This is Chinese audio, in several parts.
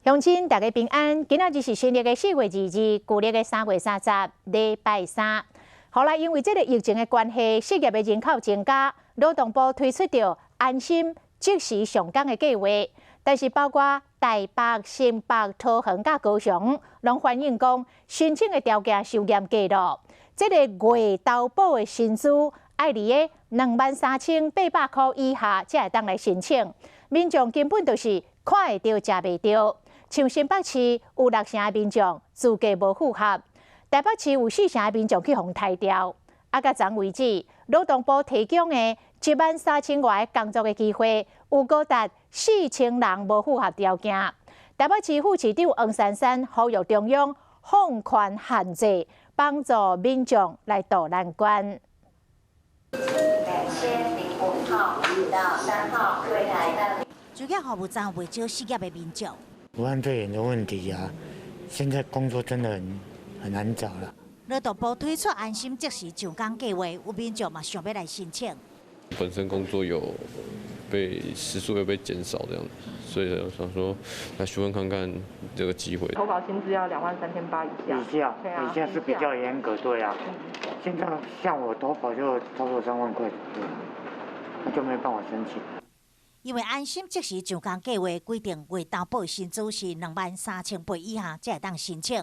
乡亲，大家平安。今仔日是新历的4月2日，旧历的3月30，礼拜三。后来因为这个疫情的关系，失业的人口增加，劳动部推出着安心即时上岗的计划。但是包括台北、新北、桃园甲高雄，拢反映讲申请的条件受严格咯。这个月投保的薪资爱伫个23800块以下才会当来申请，民众根本就是看会到、食袂到。像新北市有6成的民众资格无符合，台北市有4成的民众去互汰掉。到昨为止，劳动部提供的13000外工作的机会，有高达4000人无符合条件。台北市副市长黄珊珊呼吁中央放宽限制，帮助民众来渡难关。感谢05号到3号柜台办理。就业服务站未少失业的民众。武汉肺炎的问题啊，现在工作真的很难找了。劳动部推出安心即时上岗计划，有民众嘛想要来申请。本身工作有时数有被减少这样子，所以想说来询问看看这个机会。投保薪资要23800以下。以下是比较严格，对啊。现在像我投保就超过3万块，那就没办法申请。因为安心即时上岗计划规定，月投保薪资是23800以下才会当申请。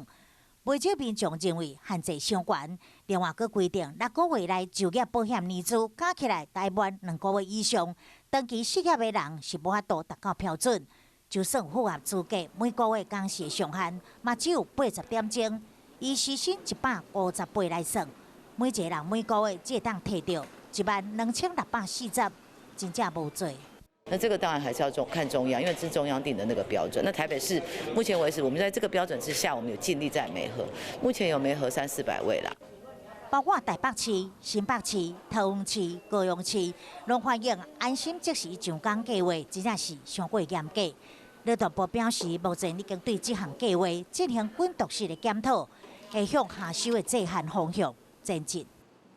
不少民众认为限制伤悬，另外佫规定6个月内就业保险年资加起来大满2个月以上，长期失业的人是无法度达到标准。就算符合资格，每个月工时上限嘛只有80点钟，以时薪158来算，每一个人每个月只会当摕到12640，真正无多。那这个当然还是要看中央，因为这是中央定的那个标准。那台北市目前为止，我们在这个标准之下，我们有尽力在媒合，目前有媒合300-400位啦。包括台北市、新北市、桃园市、高雄市，拢反映安心即时上岗计划真正是上过严格。劳动部表示，目前已经对这项计划进行滚动式的检讨，会向下修的这项方向前进。